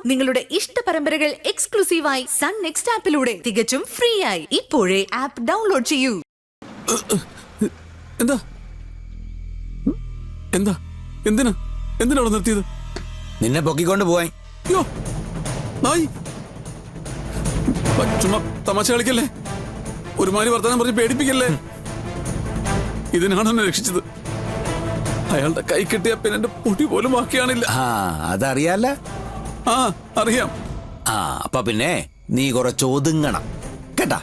നിങ്ങളുടെ ഇഷ്ട പരമ്പരകൾ എക്സ്ക്ലൂസീവായി സൺ നെക്സ്റ്റ് ആപ്പിലൂടെ തികച്ചും ഫ്രീ ആയി ഇപ്പോഴേ ആപ്പ് ഡൗൺലോഡ് ചെയ്യൂ. എന്താ എന്താ എന്തിനാ എന്തിനാണ് നിർത്തിയത്? നിന്നെ പൊക്കിക്കൊണ്ട് പോവാൻ. യോ നായി, ചുമ്മാ തമാശ കളിക്കല്ലേ, ഒരുമാതിരി വർത്തമാനം പറഞ്ഞ് പേടിപ്പിക്കല്ലേ. ഇതിനാണ് എന്നെ രക്ഷിച്ചത്. അയാളുടെ കൈ കിട്ടിയ പിന്നെ എന്റെ പൊടി പോലും ബാക്കിയാണില്ല. അതറിയാല. അറിയാം. അപ്പൊ പിന്നെ നീ കുറച്ച് ഒതുങ്ങണം കേട്ടാ.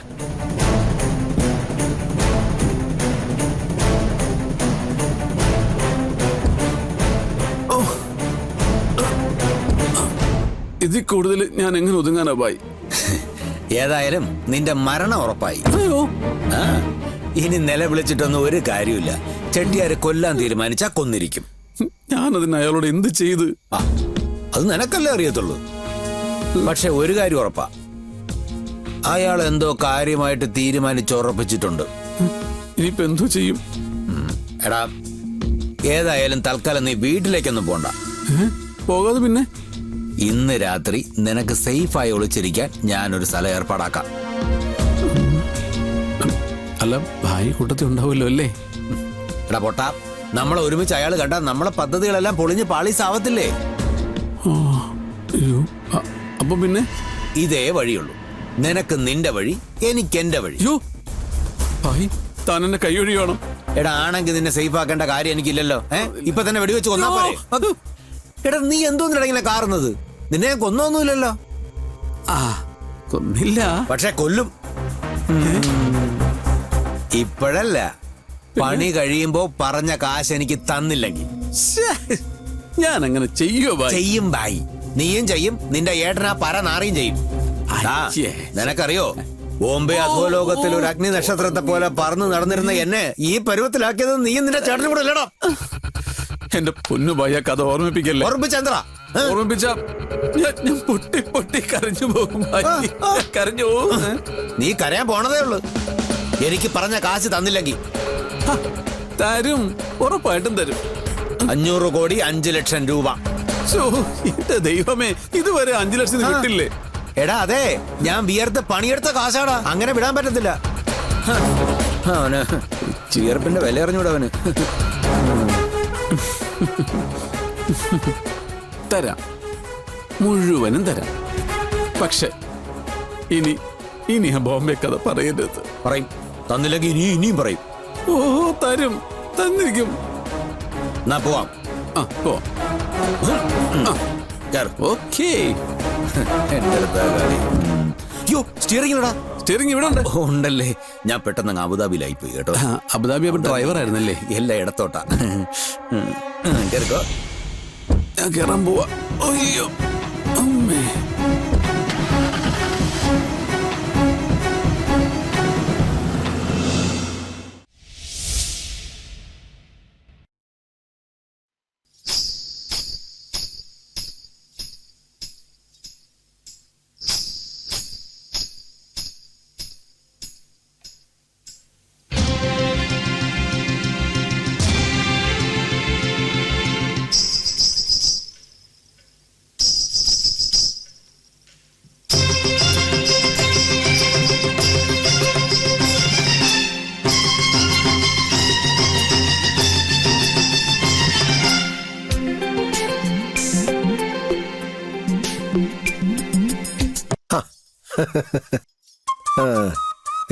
ഇതിൽ കൂടുതൽ ഞാൻ എങ്ങനെ ഒതുങ്ങാനാ ബായി? ഏതായാലും നിന്റെ മരണം ഉറപ്പായി. ഇനി നിലവിളിച്ചിട്ടൊന്നും ഒരു കാര്യമില്ല. ചെട്ടിയാരെ കൊല്ലാൻ തീരുമാനിച്ചാ കൊന്നിരിക്കും. ഞാനതിന് അയാളോട് എന്ത് ചെയ്ത്? അത് നിനക്കല്ലേ അറിയത്തുള്ളൂ. പക്ഷെ ഒരു കാര്യം ഉറപ്പാ, അയാൾ എന്തോ കാര്യമായിട്ട് തീരുമാനിച്ചുറപ്പിച്ചിട്ടുണ്ട്. ഇനിയിപ്പോ എന്തോ ചെയ്യും? എടാ, ഏതായാലും തൽക്കാലം നീ വീട്ടിലേക്കൊന്നും പോണ്ട. പോകാതെ പിന്നെ? ഇന്ന് രാത്രി നിനക്ക് സേഫായി ഒളിച്ചിരിക്കാൻ ഞാനൊരു സ്ഥലം ഏർപ്പാടാക്കാം. അല്ല, ഭായി കൂട്ടത്തിൽ ഉണ്ടാവുമല്ലോ അല്ലേ? എടാ പൊട്ടാ, നമ്മളെ ഒരുമിച്ച് അയാൾ കണ്ടാൽ നമ്മളെ പദ്ധതികളെല്ലാം പൊളിഞ്ഞ് പാളീസാവത്തില്ലേ? അപ്പൊ പിന്നെ ഇതേ വഴിയുള്ളൂ. നിനക്ക് നിന്റെ വഴി, എനിക്ക് എന്റെ വഴി. ഭായി, താൻ എന്നെ കൈയൊഴിയണം. എടാ, ആണെങ്കിൽ നിന്നെ സേഫ് ആക്കേണ്ട കാര്യം എനിക്കില്ലല്ലോ. ഇപ്പൊ തന്നെ വെടിവെച്ച് കൊന്നാ പോരെ? എടാ, നീ എന്തോന്നിടാ ഇങ്ങനെ കാറുന്നത്? നിന്നെ ഞാൻ കൊന്നൊന്നുമില്ലല്ലോ. കൊന്നില്ല, പക്ഷെ കൊല്ലും. ഇപ്പോഴല്ല, പണി കഴിയുമ്പോ പറഞ്ഞ കാശ് എനിക്ക് തന്നില്ലെങ്കിൽ ഞാൻ അങ്ങനെ ചെയ്യും ബായി. നീയും ചെയ്യും, നിന്റെ ഏട്ടനാ പര നാറിയും ചെയ്യും. നിനക്കറിയോ, ബോംബെ അധോലോകത്തിൽ ഒരു അഗ്നി നക്ഷത്രത്തെ പോലെ പറന്ന് നടന്നിരുന്ന എന്നെ ഈ പരുവത്തിലാക്കിയത് നീയും നിന്റെ ചേട്ടനും കൂടെ അല്ലടാ. എന്റെ പൊന്നു ഭായ, കഥ ഓർമ്മിപ്പിക്കല്ലേ. ഓർമ്മിച്ചെന്താ? ഓർമ്മിപ്പിച്ച ഞാൻ പൊട്ടി പൊട്ടി കരഞ്ഞു പോകും. കരഞ്ഞു പോകും. നീ കരയാൻ പോണതേ ഉള്ളു. എനിക്ക് പറഞ്ഞ കാശ് തന്നില്ലെങ്കിൽ തരും, ഉറപ്പായിട്ടും തരും. 500 കോടി 5 ലക്ഷം രൂപ. എന്റെ ദൈവമേ, ഇതുവരെ 5 ലക്ഷം കിട്ടില്ലേ? എടാ, അതെ, ഞാൻ വിയർത്ത് പണിയെടുത്ത കാശാടാ. അങ്ങനെ വിടാൻ പറ്റത്തില്ല. അവന് ചീർപ്പിന്റെ വില അറിഞ്ഞൂടവന്. തരാം, മുഴുവനും തരാം. പക്ഷെ ഇനി ആ ബോംബെ കഥ പറയരുത്. പറയും. തന്നില്ലെങ്കിൽ ഇനിയും പറയും. തരും, തന്നിരിക്കും. എന്നാ പോവാം. സ്റ്റിയറിംഗ് ഇവിടെ ഉണ്ടല്ലേ? ഞാൻ പെട്ടെന്ന് അബുദാബിയിലായി പോയി കേട്ടോ. അബുദാബി ഡ്രൈവർ ആയിരുന്നല്ലേ? എല്ലാ ഇടത്തോട്ടാ. കേൾക്കോ, ഞാൻ കേറാൻ പോവാ. അയ്യോ അമ്മേ.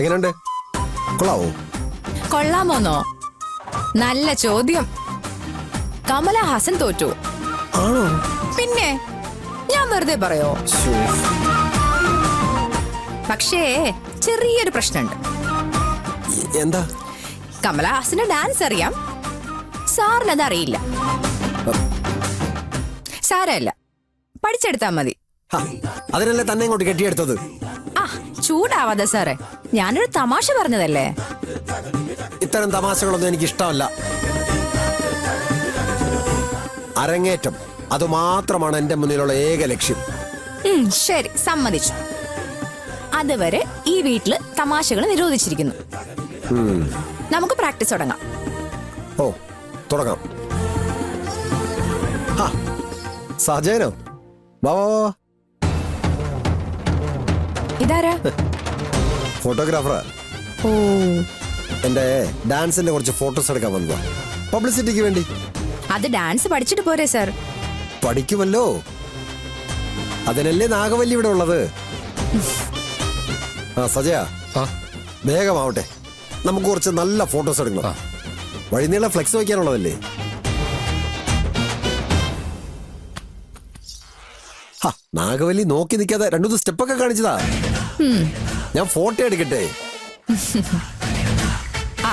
എങ്ങനെയുണ്ട്? കൊള്ളാവോ? കൊള്ളാമോന്നോ? നല്ല ചോദ്യം. കമലഹാസൻ തോറ്റു. ആണോ? പിന്നെ ഞാൻ വെറുതെ പറയോ? പക്ഷേ ചെറിയൊരു പ്രശ്നമുണ്ട്. എന്താ? കമലഹാസന് ഡാൻസ് അറിയാം, സാറിനത് അറിയില്ല. സാരല്ല, പഠിച്ചെടുത്താ മതി. അതിനല്ലേ തന്നെ ഇങ്ങോട്ട് കെട്ടിയെടുത്തത്? ചൂടാവാതെ സാറേ, ഞാനൊരു തമാശ പറഞ്ഞതല്ലേ. ഇത്തരം തമാശകളൊന്നും എനിക്ക് ഇഷ്ടമല്ല. അരങ്ങേറ്റം, അതുമാത്രമാണ് എന്റെ മുന്നിലുള്ള ഏക ലക്ഷ്യം. ശരി, സമ്മതിച്ചു. അതുവരെ ഈ വീട്ടില് തമാശകൾ നിരോധിച്ചിരിക്കുന്നു. നമുക്ക് പ്രാക്ടീസ് തുടങ്ങാം. ഓ, തുടങ്ങാം. സജയനോ? വാ വാ. ഇതാരാ? ഫോട്ടോഗ്രാഫറാ. ഓ, എന്റെ ഡാൻസിന്റെ കുറച്ച് ഫോട്ടോസ് എടുക്കാൻ വന്നതാ, പബ്ലിസിറ്റിക്ക് വേണ്ടി. അത് ഡാൻസ് പഠിച്ചിട്ട് പോരെ സർ? പഠിക്കുമല്ലോ, അതിനല്ലേ നാഗവല്ലി ഇവിടെ ഉള്ളത്. ആ സജയ, വേഗമാവട്ടെ, നമുക്ക് കുറച്ച് നല്ല ഫോട്ടോസ് എടുക്കണം. വഴിനീള ഫ്ലെക്സ് വയ്ക്കാനുള്ളതല്ലേ. നാഗവല്ലി നോക്കി നിൽക്കാതെ രണ്ടു സ്റ്റെപ്പൊക്കെ കാണിച്ചതാ. ഞാൻ ഫോട്ടോ എടുക്കട്ടെ? ആ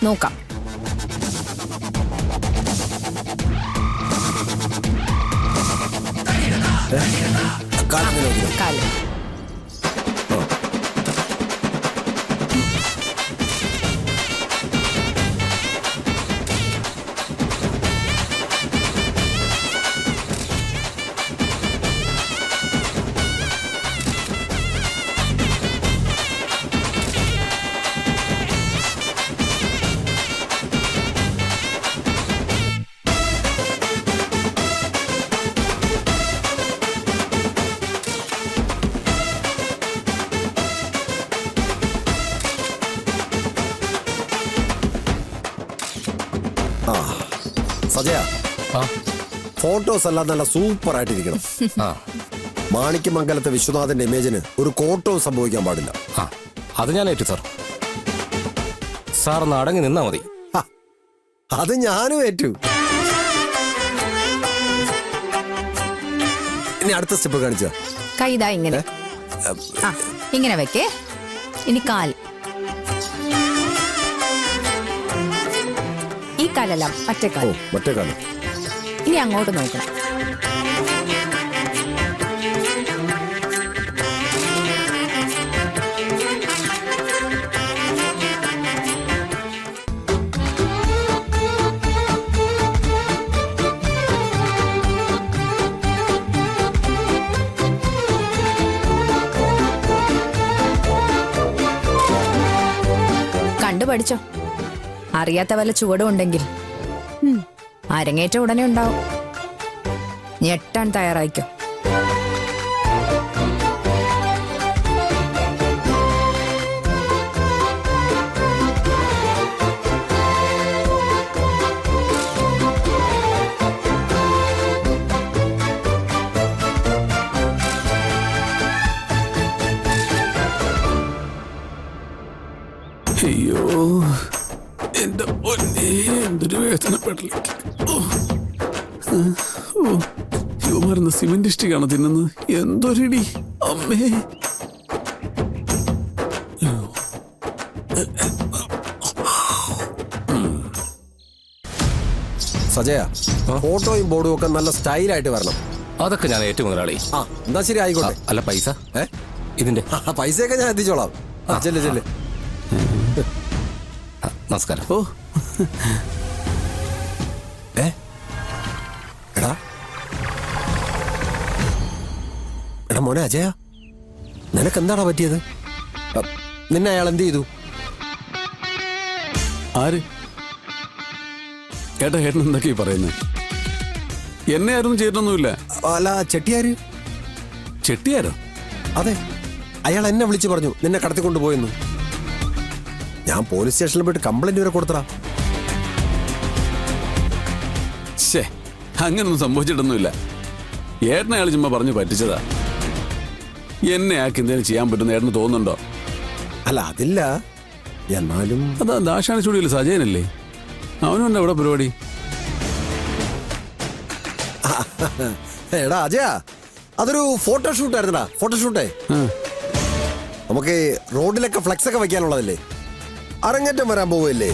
നോക്കാം. കാല്. സജയ, ഫോട്ടോസ് എല്ലാം നല്ല സൂപ്പർ ആയിട്ടിരിക്കണം. മാണിക്യമംഗലത്തെ വിശ്വനാഥന്റെ ഇമേജിന് ഒരു കോട്ടവും സംഭവിക്കാൻ പാടില്ല. അത് ഞാൻ ഏറ്റു സാർ. സാർ ഒന്ന് അടങ്ങി നിന്നാ മതി. അത് ഞാനും ഏറ്റു. ഇനി അടുത്ത സ്റ്റെപ്പ് കാണിച്ച കൈ ഇതാ ഇങ്ങനെ. ആ ഇങ്ങനെ വെക്കേ. ഇനി കാൽ. ഈ കാലല്ല, മറ്റേ കാൽ. മറ്റേ കാലം. ഇനി അങ്ങോട്ട് നോക്കണം. കണ്ടു പഠിച്ചോ. അറിയാത്ത വല്ല ചുവടും ഉണ്ടെങ്കിൽ അരങ്ങേറ്റം ഉടനെ ഉണ്ടാവും. ഞെട്ടാൻ തയ്യാറായിക്കോ. അയ്യോ, എന്റെ പൊന്നേ, എന്തൊരു വേദനപ്പെടൽ. യുവമാരുന്ന സിമെന്റ് ഇഷ്ടികാണ് തിന്നുന്നത്. എന്തൊരിടി അമ്മേ. സജയ, ഫോട്ടോയും ബോർഡും ഒക്കെ നല്ല സ്റ്റൈലായിട്ട് വരണം. അതൊക്കെ ഞാൻ ഏറ്റു മുതലാളി. എന്നാ ശരി, ആയിക്കോട്ടെ. അല്ല പൈസ ഇതിന്റെ. പൈസയൊക്കെ ഞാൻ എത്തിച്ചോളാം. ചെല്ല് ചെല്ല്. നമസ്കാരം. ഓ എടാ എടാ മോനെ അജയ, നിനക്ക് എന്താടാ പറ്റിയത്? നിന്നെ അയാൾ എന്ത് ചെയ്തു? ആര്? ഏട്ടാ, ഏട്ടൻ എന്തൊക്കെയാ പറയുന്നത്? എന്നെ ആരും ചെയ്തിട്ടൊന്നുമില്ല. അല്ല, ചെട്ടിയാര്? ചെട്ടിയാരോ? അതെ, അയാൾ എന്നെ വിളിച്ചു പറഞ്ഞു നിന്നെ കടത്തിക്കൊണ്ട് പോയെന്ന്. ഞാൻ പോലീസ് സ്റ്റേഷനിൽ പോയിട്ട് കംപ്ലൈന്റ് വരെ കൊടുത്തടാ. ശേ, അങ്ങനൊന്നും സംഭവിച്ചിട്ടൊന്നുമില്ല. ഏട്ടനെ അയാൾ ചുമ്മാ പറഞ്ഞു പറ്റിച്ചതാ. എന്നെ ആക്കി എന്തെങ്കിലും ചെയ്യാൻ പറ്റുന്ന ഏട്ടന് തോന്നുന്നുണ്ടോ? അല്ല, അതില്ല. എന്നാലും അതാ ദാശാണി സ്റ്റുഡിയോയിൽ സജയനല്ലേ, അവനുണ്ട് അവിടെ പരിപാടി. എടാ അജയ, അതൊരു ഫോട്ടോഷൂട്ട് ആയിരുന്നടാ. ഫോട്ടോഷൂട്ടേ, നമുക്ക് റോഡിലൊക്കെ ഫ്ലെക്സ് ഒക്കെ വെക്കാനുള്ളതല്ലേ. അരങ്ങേറ്റം വരാൻ പോവല്ലേ.